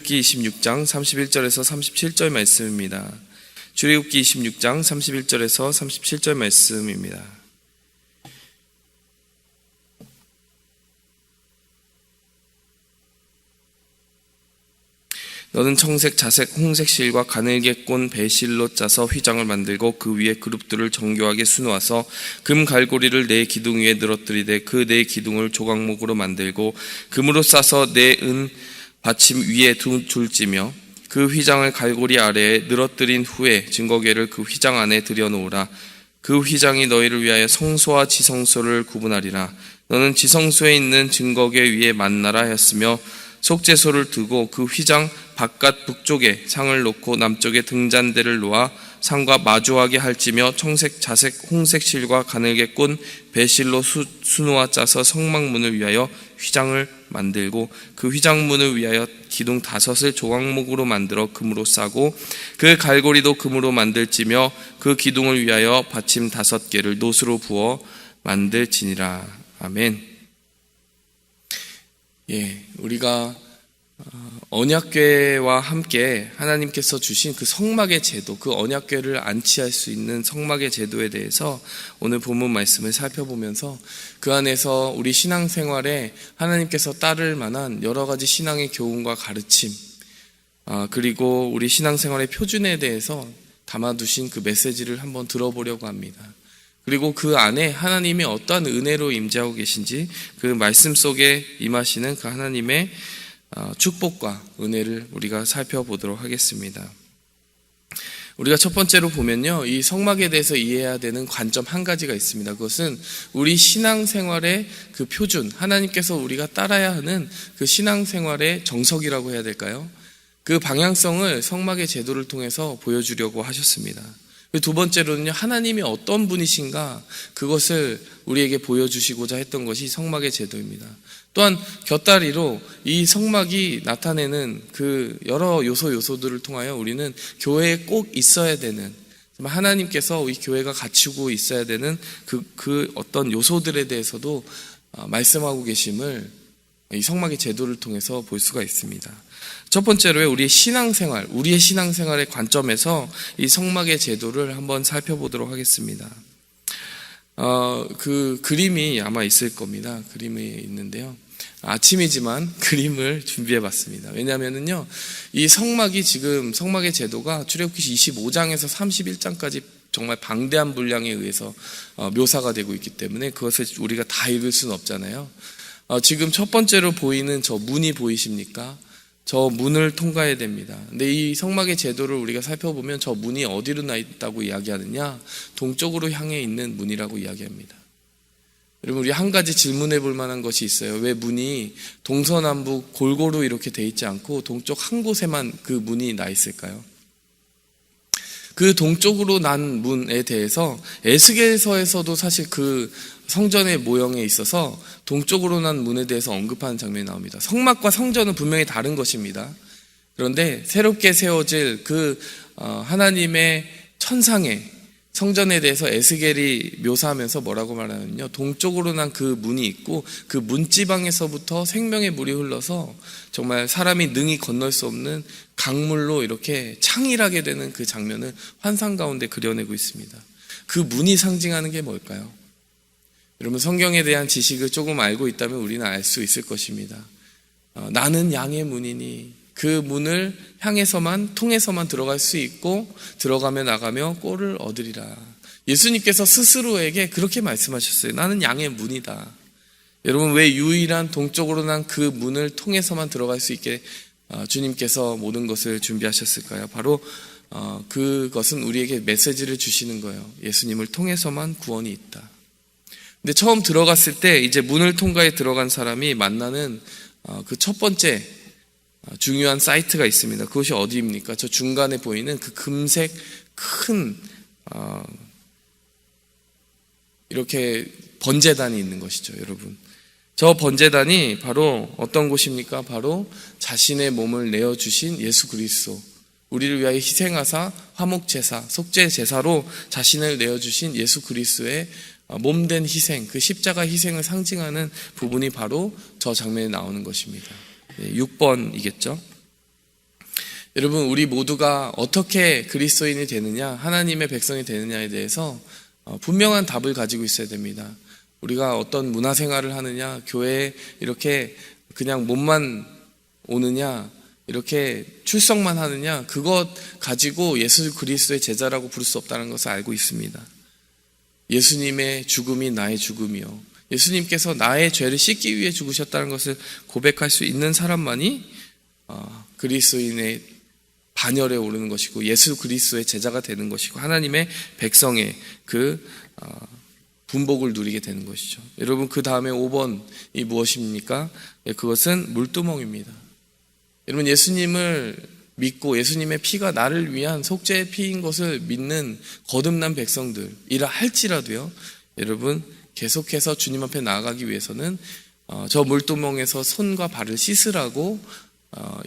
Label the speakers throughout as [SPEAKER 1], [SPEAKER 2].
[SPEAKER 1] 출애굽기 26장 31절에서 37절 말씀입니다. 출애굽기 26장 31절에서 37절 말씀입니다. 너는 청색, 자색, 홍색 실과 가늘게 꼰 배실로 짜서 휘장을 만들고 그 위에 그룹들을 정교하게 수놓아서 금 갈고리를 네 기둥 위에 늘어뜨리되 그 네 기둥을 조각목으로 만들고 금으로 싸서 네 은 받침 위에 둘지며 그 휘장을 갈고리 아래에 늘어뜨린 후에 증거궤를 그 휘장 안에 들여놓으라. 그 휘장이 너희를 위하여 성소와 지성소를 구분하리라. 너는 지성소에 있는 증거궤 위에 만나라 하였으며 속죄소를 두고 그 휘장 바깥 북쪽에 상을 놓고 남쪽에 등잔대를 놓아 상과 마주하게 할지며 청색, 자색, 홍색 실과 가늘게 꼰 배실로 수놓아 짜서 성막문을 위하여 휘장을 만들고 그 휘장문을 위하여 기둥 5을 조각목으로 만들어 금으로 싸고 그 갈고리도 금으로 만들지며 그 기둥을 위하여 받침 5개를 노수로 부어 만들지니라. 아멘. 우리가 언약궤와 함께 하나님께서 주신 그 성막의 제도, 그 언약궤를 안치할 수 있는 성막의 제도에 대해서 오늘 본문 말씀을 살펴보면서 그 안에서 우리 신앙생활에 하나님께서 따를 만한 여러 가지 신앙의 교훈과 가르침, 그리고 우리 신앙생활의 표준에 대해서 담아두신 그 메시지를 한번 들어보려고 합니다. 그리고 그 안에 하나님이 어떠한 은혜로 임재하고 계신지 그 말씀 속에 임하시는 그 하나님의 축복과 은혜를 우리가 살펴보도록 하겠습니다. 우리가 첫 번째로 보면요, 이 성막에 대해서 이해해야 되는 관점 한 가지가 있습니다. 그것은 우리 신앙생활의 그 표준, 하나님께서 우리가 따라야 하는 그 신앙생활의 정석이라고 해야 될까요? 그 방향성을 성막의 제도를 통해서 보여주려고 하셨습니다. 두 번째로는요, 하나님이 어떤 분이신가 그것을 우리에게 보여주시고자 했던 것이 성막의 제도입니다. 또한 곁다리로 이 성막이 나타내는 그 여러 요소들을 통하여 우리는 교회에 꼭 있어야 되는, 하나님께서 이 교회가 갖추고 있어야 되는 그 어떤 요소들에 대해서도 말씀하고 계심을 이 성막의 제도를 통해서 볼 수가 있습니다. 첫 번째로 우리의 신앙생활의 관점에서 이 성막의 제도를 한번 살펴보도록 하겠습니다. 그 그림이 아마 있을 겁니다. 그림이 있는데요. 아침이지만 그림을 준비해 봤습니다. 왜냐하면요, 이 성막이 지금 성막의 제도가 출애굽기 25장에서 31장까지 정말 방대한 분량에 의해서 묘사가 되고 있기 때문에 그것을 우리가 다 읽을 수는 없잖아요. 지금 첫 번째로 보이는 저 문이 보이십니까? 저 문을 통과해야 됩니다. 근데 이 성막의 제도를 우리가 살펴보면 저 문이 어디로 나 있다고 이야기하느냐? 동쪽으로 향해 있는 문이라고 이야기합니다. 여러분, 우리 한 가지 질문해 볼 만한 것이 있어요. 왜 문이 동서남북 골고루 이렇게 돼 있지 않고 동쪽 한 곳에만 그 문이 나 있을까요? 그 동쪽으로 난 문에 대해서 에스겔서에서도 사실 그 성전의 모형에 있어서 동쪽으로 난 문에 대해서 언급하는 장면이 나옵니다. 성막과 성전은 분명히 다른 것입니다. 그런데 새롭게 세워질 그 하나님의 천상의 성전에 대해서 에스겔이 묘사하면서 뭐라고 말하냐면요, 동쪽으로 난 그 문이 있고 그 문지방에서부터 생명의 물이 흘러서 정말 사람이 능히 건널 수 없는 강물로 이렇게 창일하게 되는 그 장면을 환상 가운데 그려내고 있습니다. 그 문이 상징하는 게 뭘까요? 여러분, 성경에 대한 지식을 조금 알고 있다면 우리는 알 수 있을 것입니다. 나는 양의 문이니 그 문을 통해서만 들어갈 수 있고 들어가며 나가며 꼴을 얻으리라. 예수님께서 스스로에게 그렇게 말씀하셨어요. 나는 양의 문이다. 여러분, 왜 유일한 동쪽으로 난 그 문을 통해서만 들어갈 수 있게 주님께서 모든 것을 준비하셨을까요? 바로 그것은 우리에게 메시지를 주시는 거예요. 예수님을 통해서만 구원이 있다. 근데 처음 들어갔을 때 이제 문을 통과해 들어간 사람이 만나는 그 첫 번째 중요한 사이트가 있습니다. 그것이 어디입니까? 저 중간에 보이는 그 금색 큰 이렇게 번제단이 있는 것이죠, 여러분. 저 번제단이 바로 어떤 곳입니까? 바로 자신의 몸을 내어주신 예수 그리스도, 우리를 위하여 희생하사 화목제사, 속죄제사로 자신을 내어주신 예수 그리스도의 몸된 희생, 그 십자가 희생을 상징하는 부분이 바로 저 장면에 나오는 것입니다. 6번이겠죠. 여러분, 우리 모두가 어떻게 그리스도인이 되느냐, 하나님의 백성이 되느냐에 대해서 분명한 답을 가지고 있어야 됩니다. 우리가 어떤 문화생활을 하느냐, 교회에 이렇게 그냥 몸만 오느냐, 이렇게 출석만 하느냐, 그것 가지고 예수 그리스도의 제자라고 부를 수 없다는 것을 알고 있습니다. 예수님의 죽음이 나의 죽음이요, 예수님께서 나의 죄를 씻기 위해 죽으셨다는 것을 고백할 수 있는 사람만이 그리스도인의 반열에 오르는 것이고, 예수 그리스도의 제자가 되는 것이고, 하나님의 백성의 그 분복을 누리게 되는 것이죠. 여러분, 그 다음에 5번이 무엇입니까? 그것은 물두멍입니다. 여러분, 예수님을 믿고 예수님의 피가 나를 위한 속죄의 피인 것을 믿는 거듭난 백성들이라 할지라도요, 여러분, 계속해서 주님 앞에 나아가기 위해서는 저 물두멍에서 손과 발을 씻으라고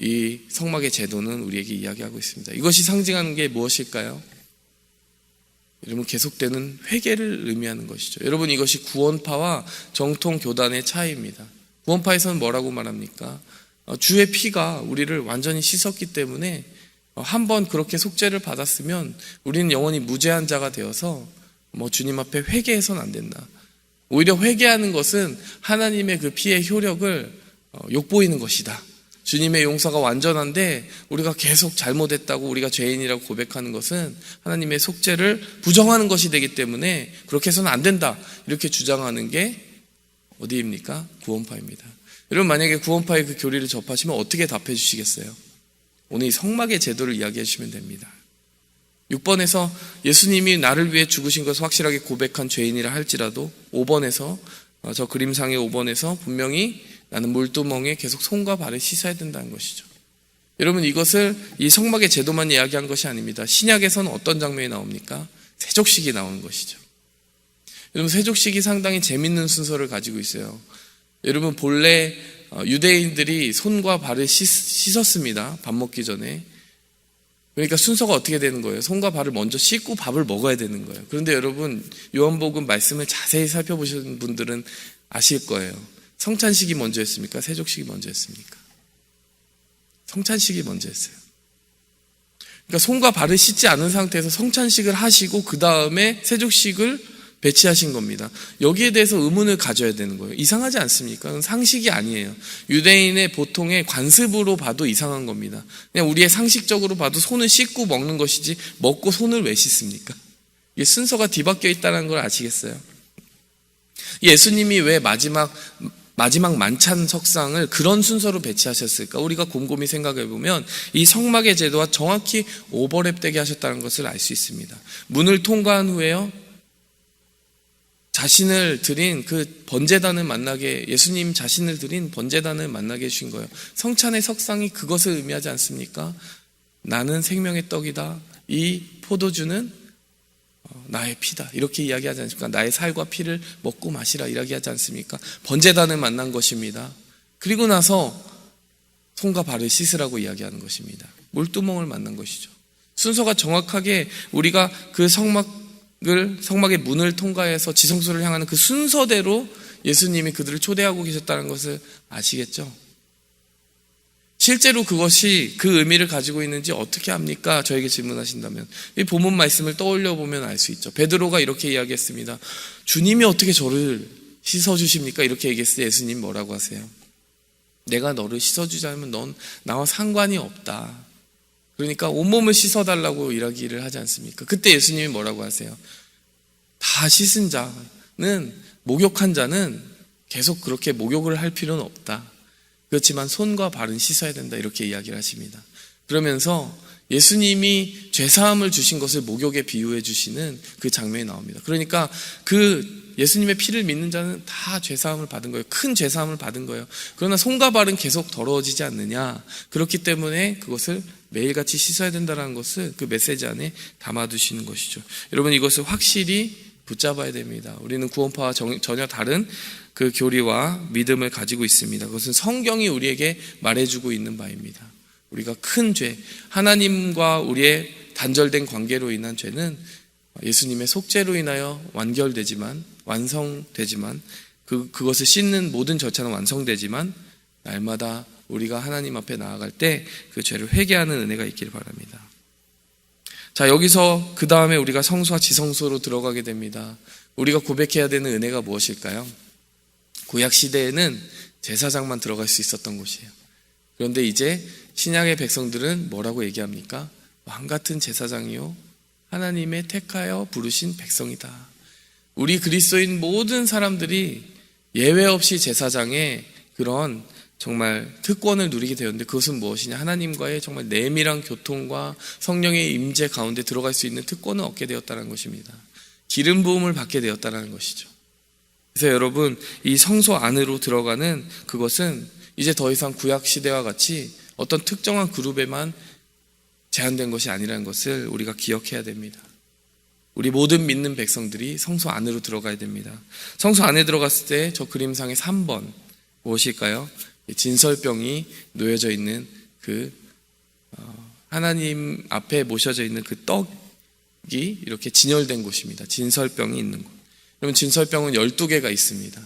[SPEAKER 1] 이 성막의 제도는 우리에게 이야기하고 있습니다. 이것이 상징하는 게 무엇일까요? 여러분, 계속되는 회개를 의미하는 것이죠. 여러분, 이것이 구원파와 정통 교단의 차이입니다. 구원파에서는 뭐라고 말합니까? 주의 피가 우리를 완전히 씻었기 때문에 한번 그렇게 속죄를 받았으면 우리는 영원히 무죄한 자가 되어서 주님 앞에 회개해서는 안 된다. 오히려 회개하는 것은 하나님의 그 피의 효력을 욕보이는 것이다. 주님의 용서가 완전한데 우리가 계속 잘못했다고, 우리가 죄인이라고 고백하는 것은 하나님의 속죄를 부정하는 것이 되기 때문에 그렇게 해서는 안 된다, 이렇게 주장하는 게 어디입니까? 구원파입니다. 여러분, 만약에 구원파의 그 교리를 접하시면 어떻게 답해 주시겠어요? 오늘 이 성막의 제도를 이야기해 주시면 됩니다. 6번에서 예수님이 나를 위해 죽으신 것을 확실하게 고백한 죄인이라 할지라도 5번에서 저 그림상의 5번에서 분명히 나는 물두멍에 계속 손과 발을 씻어야 된다는 것이죠. 여러분, 이것을 이 성막의 제도만 이야기한 것이 아닙니다. 신약에서는 어떤 장면이 나옵니까? 세족식이 나오는 것이죠. 여러분, 세족식이 상당히 재밌는 순서를 가지고 있어요. 여러분, 본래 유대인들이 손과 발을 씻었습니다. 밥 먹기 전에. 그러니까 순서가 어떻게 되는 거예요? 손과 발을 먼저 씻고 밥을 먹어야 되는 거예요. 그런데 여러분, 요한복음 말씀을 자세히 살펴보신 분들은 아실 거예요. 성찬식이 먼저였습니까? 세족식이 먼저였습니까? 성찬식이 먼저였어요. 그러니까 손과 발을 씻지 않은 상태에서 성찬식을 하시고 그 다음에 세족식을 배치하신 겁니다. 여기에 대해서 의문을 가져야 되는 거예요. 이상하지 않습니까? 그건 상식이 아니에요. 유대인의 보통의 관습으로 봐도 이상한 겁니다. 그냥 우리의 상식적으로 봐도 손을 씻고 먹는 것이지, 먹고 손을 왜 씻습니까? 이게 순서가 뒤바뀌어 있다는 걸 아시겠어요? 예수님이 왜 마지막 만찬 석상을 그런 순서로 배치하셨을까? 우리가 곰곰이 생각해 보면 이 성막의 제도와 정확히 오버랩되게 하셨다는 것을 알 수 있습니다. 문을 통과한 후에요, 자신을 드린 그 번제단을 만나게, 예수님 자신을 드린 번제단을 만나게 해주신 거예요. 성찬의 석상이 그것을 의미하지 않습니까? 나는 생명의 떡이다, 이 포도주는 나의 피다, 이렇게 이야기하지 않습니까? 나의 살과 피를 먹고 마시라 이야기하지 않습니까? 번제단을 만난 것입니다. 그리고 나서 손과 발을 씻으라고 이야기하는 것입니다. 물두멍을 만난 것이죠. 순서가 정확하게 우리가 그 성막의 문을 통과해서 지성소를 향하는 그 순서대로 예수님이 그들을 초대하고 계셨다는 것을 아시겠죠? 실제로 그것이 그 의미를 가지고 있는지 어떻게 합니까? 저에게 질문하신다면 이 본문 말씀을 떠올려 보면 알 수 있죠. 베드로가 이렇게 이야기했습니다. 주님이 어떻게 저를 씻어주십니까? 이렇게 얘기했을 때 예수님 뭐라고 하세요? 내가 너를 씻어주자면 넌 나와 상관이 없다. 그러니까 온몸을 씻어달라고 이야기를 하지 않습니까? 그때 예수님이 뭐라고 하세요? 다 씻은 자는, 목욕한 자는 계속 그렇게 목욕을 할 필요는 없다. 그렇지만 손과 발은 씻어야 된다, 이렇게 이야기를 하십니다. 그러면서 예수님이 죄사함을 주신 것을 목욕에 비유해 주시는 그 장면이 나옵니다. 그러니까 그 예수님의 피를 믿는 자는 다 죄사함을 받은 거예요. 큰 죄사함을 받은 거예요. 그러나 손과 발은 계속 더러워지지 않느냐, 그렇기 때문에 그것을 매일같이 씻어야 된다는 것을 그 메시지 안에 담아두시는 것이죠. 여러분, 이것을 확실히 붙잡아야 됩니다. 우리는 구원파와 전혀 다른 그 교리와 믿음을 가지고 있습니다. 그것은 성경이 우리에게 말해주고 있는 바입니다. 우리가 큰 죄, 하나님과 우리의 단절된 관계로 인한 죄는 예수님의 속죄로 인하여 완성되지만 그것을 씻는 모든 절차는 완성되지만 날마다 우리가 하나님 앞에 나아갈 때 그 죄를 회개하는 은혜가 있기를 바랍니다. 자, 여기서 그 다음에 우리가 성소와 지성소로 들어가게 됩니다. 우리가 고백해야 되는 은혜가 무엇일까요? 구약 시대에는 제사장만 들어갈 수 있었던 곳이에요. 그런데 이제 신약의 백성들은 뭐라고 얘기합니까? 왕같은 제사장이요 하나님의 택하여 부르신 백성이다. 우리 그리스도인 모든 사람들이 예외 없이 제사장의 그런 정말 특권을 누리게 되었는데, 그것은 무엇이냐? 하나님과의 정말 내밀한 교통과 성령의 임재 가운데 들어갈 수 있는 특권을 얻게 되었다는 것입니다. 기름 부음을 받게 되었다는 것이죠. 그래서 여러분, 이 성소 안으로 들어가는 그것은 이제 더 이상 구약 시대와 같이 어떤 특정한 그룹에만 제한된 것이 아니라는 것을 우리가 기억해야 됩니다. 우리 모든 믿는 백성들이 성소 안으로 들어가야 됩니다. 성소 안에 들어갔을 때 저 그림상의 3번 무엇일까요? 진설병이 놓여져 있는 그 하나님 앞에 모셔져 있는 그 떡이 이렇게 진열된 곳입니다. 진설병이 있는 곳. 여러분, 진설병은 12개가 있습니다.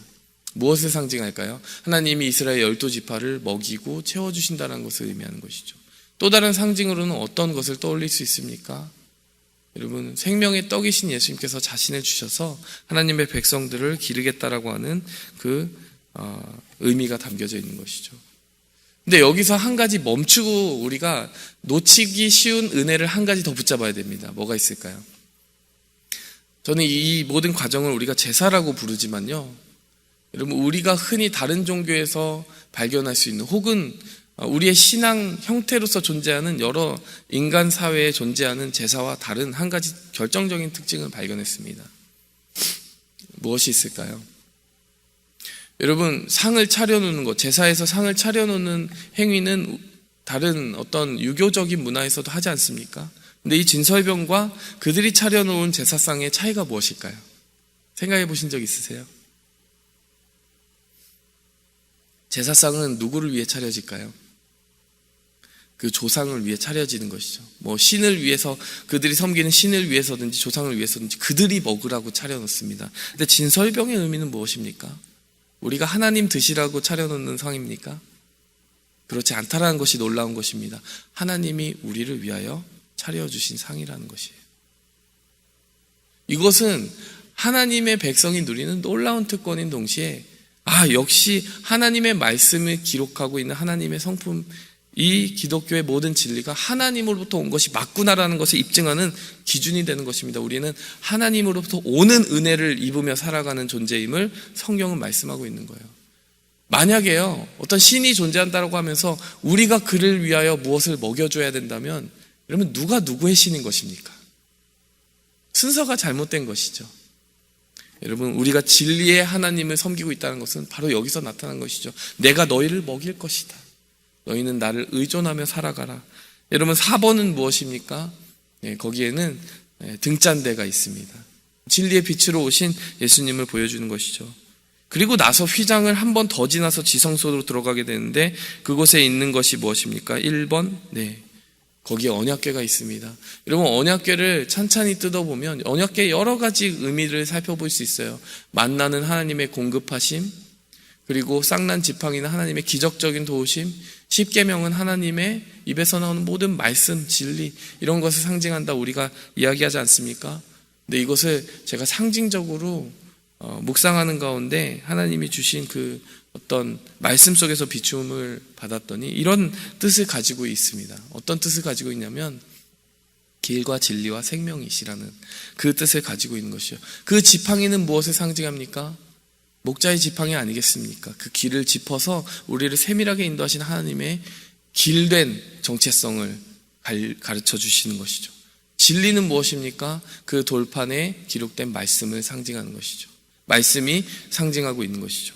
[SPEAKER 1] 무엇을 상징할까요? 하나님이 이스라엘 12지파를 먹이고 채워주신다는 것을 의미하는 것이죠. 또 다른 상징으로는 어떤 것을 떠올릴 수 있습니까? 여러분, 생명의 떡이신 예수님께서 자신을 주셔서 하나님의 백성들을 기르겠다라고 하는 그 의미가 담겨져 있는 것이죠. 근데 여기서 한 가지 멈추고 우리가 놓치기 쉬운 은혜를 한 가지 더 붙잡아야 됩니다. 뭐가 있을까요? 저는 이 모든 과정을 우리가 제사라고 부르지만요, 여러분, 우리가 흔히 다른 종교에서 발견할 수 있는, 혹은 우리의 신앙 형태로서 존재하는 여러 인간 사회에 존재하는 제사와 다른 한 가지 결정적인 특징을 발견했습니다. 무엇이 있을까요? 여러분, 상을 차려놓는 것, 제사에서 상을 차려놓는 행위는 다른 어떤 유교적인 문화에서도 하지 않습니까? 근데 이 진설병과 그들이 차려놓은 제사상의 차이가 무엇일까요? 생각해 보신 적 있으세요? 제사상은 누구를 위해 차려질까요? 그 조상을 위해 차려지는 것이죠. 뭐 신을 위해서, 그들이 섬기는 신을 위해서든지 조상을 위해서든지 그들이 먹으라고 차려놓습니다. 근데 진설병의 의미는 무엇입니까? 우리가 하나님 드시라고 차려놓는 상입니까? 그렇지 않다라는 것이 놀라운 것입니다. 하나님이 우리를 위하여 차려주신 상이라는 것이에요. 이것은 하나님의 백성이 누리는 놀라운 특권인 동시에, 역시 하나님의 말씀을 기록하고 있는 하나님의 성품, 이 기독교의 모든 진리가 하나님으로부터 온 것이 맞구나라는 것을 입증하는 기준이 되는 것입니다. 우리는 하나님으로부터 오는 은혜를 입으며 살아가는 존재임을 성경은 말씀하고 있는 거예요. 만약에요, 어떤 신이 존재한다고 하면서 우리가 그를 위하여 무엇을 먹여줘야 된다면, 여러분, 누가 누구의 신인 것입니까? 순서가 잘못된 것이죠. 여러분, 우리가 진리의 하나님을 섬기고 있다는 것은 바로 여기서 나타난 것이죠. 내가 너희를 먹일 것이다. 너희는 나를 의존하며 살아가라. 여러분, 4번은 무엇입니까? 거기에는 등잔대가 있습니다. 진리의 빛으로 오신 예수님을 보여주는 것이죠. 그리고 나서 휘장을 한 번 더 지나서 지성소로 들어가게 되는데, 그곳에 있는 것이 무엇입니까? 1번, 거기에 언약궤가 있습니다. 여러분, 언약궤를 찬찬히 뜯어보면 언약궤의 여러 가지 의미를 살펴볼 수 있어요. 만나는 하나님의 공급하심, 그리고 쌍난 지팡이는 하나님의 기적적인 도우심, 십계명은 하나님의 입에서 나오는 모든 말씀, 진리, 이런 것을 상징한다 우리가 이야기하지 않습니까? 근데 이것을 제가 상징적으로 묵상하는 가운데 하나님이 주신 그 어떤 말씀 속에서 비춤을 받았더니 이런 뜻을 가지고 있습니다. 어떤 뜻을 가지고 있냐면, 길과 진리와 생명이시라는 그 뜻을 가지고 있는 것이요. 그 지팡이는 무엇을 상징합니까? 목자의 지팡이 아니겠습니까? 그 길을 짚어서 우리를 세밀하게 인도하신 하나님의 길된 정체성을 가르쳐 주시는 것이죠. 진리는 무엇입니까? 그 돌판에 기록된 말씀을 상징하는 것이죠. 말씀이 상징하고 있는 것이죠.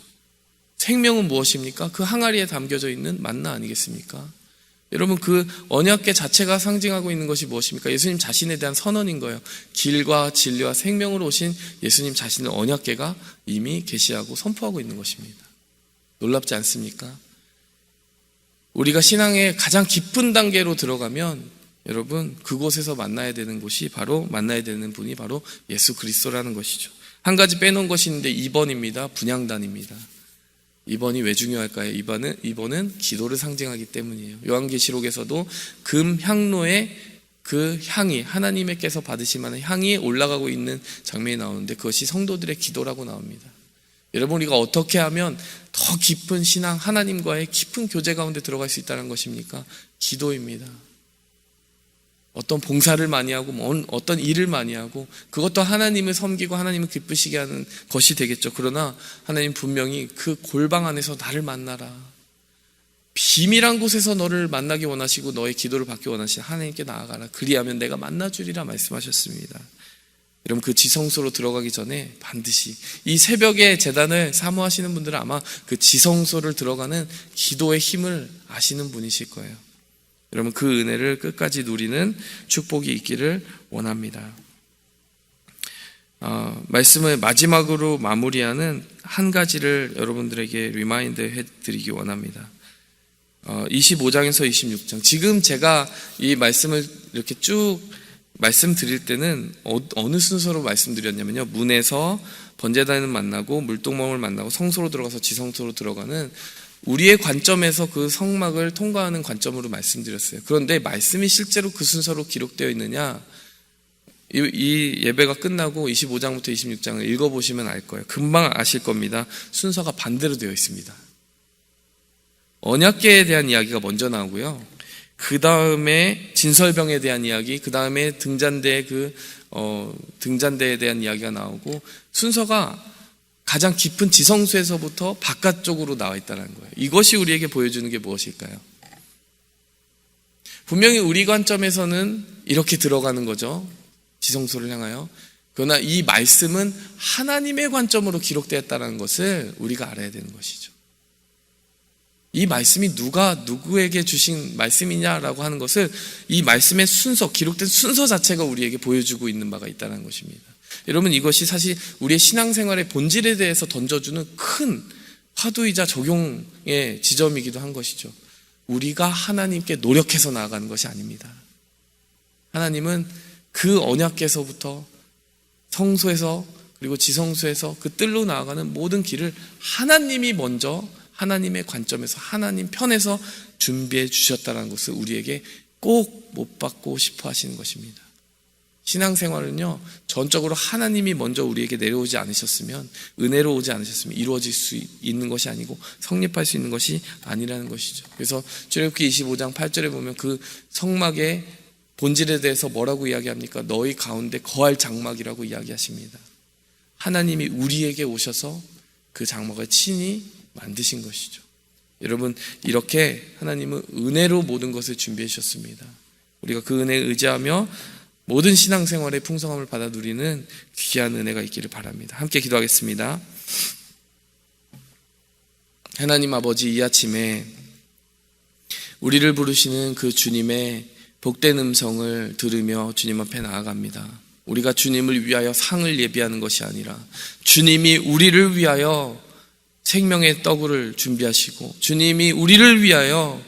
[SPEAKER 1] 생명은 무엇입니까? 그 항아리에 담겨져 있는 만나 아니겠습니까? 여러분, 그 언약궤 자체가 상징하고 있는 것이 무엇입니까? 예수님 자신에 대한 선언인 거예요. 길과 진리와 생명으로 오신 예수님 자신을 언약궤가 이미 계시하고 선포하고 있는 것입니다. 놀랍지 않습니까? 우리가 신앙의 가장 깊은 단계로 들어가면 여러분, 그곳에서 만나야 되는 분이 바로 예수 그리스도라는 것이죠. 한 가지 빼놓은 것이 있는데 2번입니다. 분향단입니다. 입원이 왜 중요할까요? 입원은 기도를 상징하기 때문이에요. 요한계시록에서도 금 향로에 그 향이, 하나님께서 받으실 만한 향이 올라가고 있는 장면이 나오는데 그것이 성도들의 기도라고 나옵니다. 여러분, 우리가 어떻게 하면 더 깊은 신앙, 하나님과의 깊은 교제 가운데 들어갈 수 있다는 것입니까? 기도입니다. 어떤 봉사를 많이 하고 어떤 일을 많이 하고 그것도 하나님을 섬기고 하나님을 기쁘시게 하는 것이 되겠죠. 그러나 하나님 분명히 그 골방 안에서 나를 만나라, 비밀한 곳에서 너를 만나기 원하시고 너의 기도를 받기 원하시는 하나님께 나아가라, 그리하면 내가 만나주리라 말씀하셨습니다. 여러분, 그 지성소로 들어가기 전에 반드시 이 새벽에 제단을 사모하시는 분들은 아마 그 지성소를 들어가는 기도의 힘을 아시는 분이실 거예요. 여러분, 그 은혜를 끝까지 누리는 축복이 있기를 원합니다. 말씀을 마지막으로 마무리하는 한 가지를 여러분들에게 리마인드 해드리기 원합니다. 25장에서 26장, 지금 제가 이 말씀을 이렇게 쭉 말씀드릴 때는 어느 순서로 말씀드렸냐면요, 문에서 번제단을 만나고 물동멍을 만나고 성소로 들어가서 지성소로 들어가는 우리의 관점에서 그 성막을 통과하는 관점으로 말씀드렸어요. 그런데 말씀이 실제로 그 순서로 기록되어 있느냐, 이 예배가 끝나고 25장부터 26장을 읽어보시면 알 거예요. 금방 아실 겁니다. 순서가 반대로 되어 있습니다. 언약궤에 대한 이야기가 먼저 나오고요, 그 다음에 진설병에 대한 이야기, 그 다음에 등잔대에 대한 이야기가 나오고, 순서가 가장 깊은 지성소에서부터 바깥쪽으로 나와 있다는 거예요. 이것이 우리에게 보여주는 게 무엇일까요? 분명히 우리 관점에서는 이렇게 들어가는 거죠, 지성소를 향하여. 그러나 이 말씀은 하나님의 관점으로 기록되었다는 것을 우리가 알아야 되는 것이죠. 이 말씀이 누가 누구에게 주신 말씀이냐라고 하는 것을 이 말씀의 순서, 기록된 순서 자체가 우리에게 보여주고 있는 바가 있다는 것입니다. 여러분, 이것이 사실 우리의 신앙생활의 본질에 대해서 던져주는 큰 화두이자 적용의 지점이기도 한 것이죠. 우리가 하나님께 노력해서 나아가는 것이 아닙니다. 하나님은 그 언약궤에서부터 성소에서 그리고 지성소에서 그 뜰로 나아가는 모든 길을 하나님이 먼저 하나님의 관점에서 하나님 편에서 준비해 주셨다는 것을 우리에게 꼭 못 받고 싶어 하시는 것입니다. 신앙생활은요, 전적으로 하나님이 먼저 우리에게 내려오지 않으셨으면, 은혜로 오지 않으셨으면 이루어질 수 있는 것이 아니고 성립할 수 있는 것이 아니라는 것이죠. 그래서 출애굽기 25장 8절에 보면 그 성막의 본질에 대해서 뭐라고 이야기합니까? 너희 가운데 거할 장막이라고 이야기하십니다. 하나님이 우리에게 오셔서 그 장막을 친히 만드신 것이죠. 여러분, 이렇게 하나님은 은혜로 모든 것을 준비해 주셨습니다. 우리가 그 은혜에 의지하며 모든 신앙생활의 풍성함을 받아 누리는 귀한 은혜가 있기를 바랍니다. 함께 기도하겠습니다. 하나님 아버지, 이 아침에 우리를 부르시는 그 주님의 복된 음성을 들으며 주님 앞에 나아갑니다. 우리가 주님을 위하여 상을 예비하는 것이 아니라 주님이 우리를 위하여 생명의 떡을 준비하시고 주님이 우리를 위하여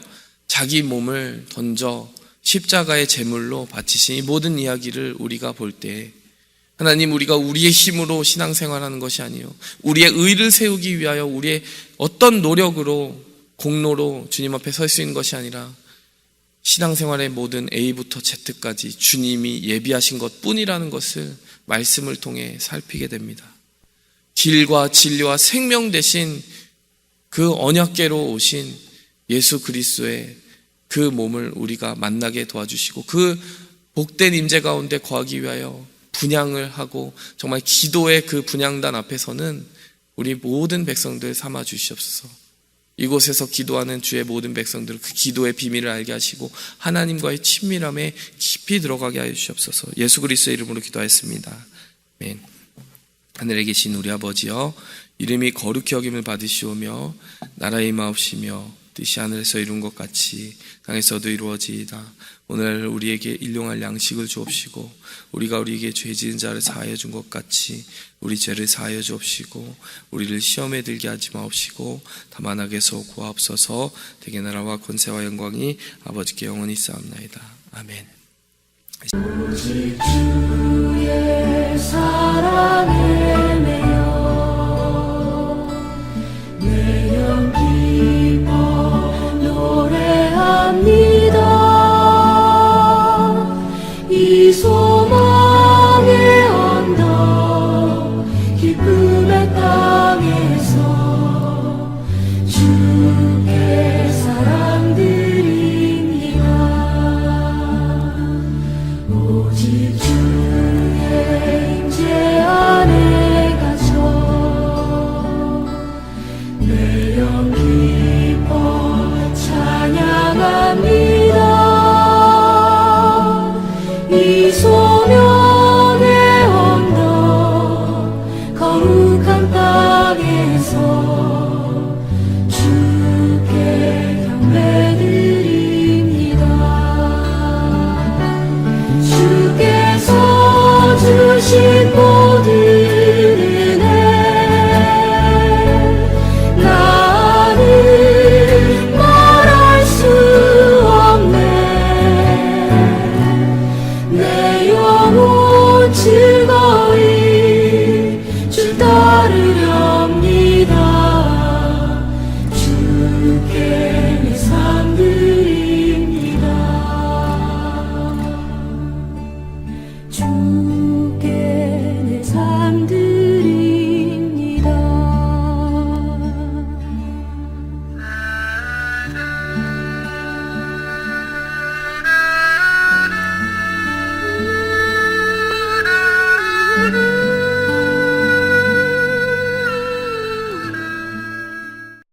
[SPEAKER 1] 자기 몸을 던져 십자가의 제물로 바치신 이 모든 이야기를 우리가 볼 때, 하나님, 우리가 우리의 힘으로 신앙생활하는 것이 아니요 우리의 의를 세우기 위하여 우리의 어떤 노력으로 공로로 주님 앞에 설 수 있는 것이 아니라 신앙생활의 모든 A부터 Z까지 주님이 예비하신 것뿐이라는 것을 말씀을 통해 살피게 됩니다. 길과 진리와 생명 되신 그 언약궤로 오신 예수 그리스도의 그 몸을 우리가 만나게 도와주시고 그 복된 임재 가운데 거하기 위하여 분향을 하고 정말 기도의 그 분향단 앞에서는 우리 모든 백성들 삼아 주시옵소서. 이곳에서 기도하는 주의 모든 백성들 그 기도의 비밀을 알게 하시고 하나님과의 친밀함에 깊이 들어가게 하여 주시옵소서. 예수 그리스도의 이름으로 기도하였습니다. 아멘. 하늘에 계신 우리 아버지여, 이름이 거룩히 여김을 받으시오며 나라의 임하옵시며 뜻이 하늘에서 이룬 것 같이 땅에서도 이루어지이다. 오늘 우리에게 일용할 양식을 주옵시고 우리가 우리에게 죄 지은 자를 사하여 준 것 같이 우리 죄를 사하여 주옵시고 우리를 시험에 들게 하지 마옵시고 다만 악에서 구하옵소서. 대개 나라와 권세와 영광이 아버지께 영원히 쌓옵나이다. 아멘.
[SPEAKER 2] 오직 주의 사랑을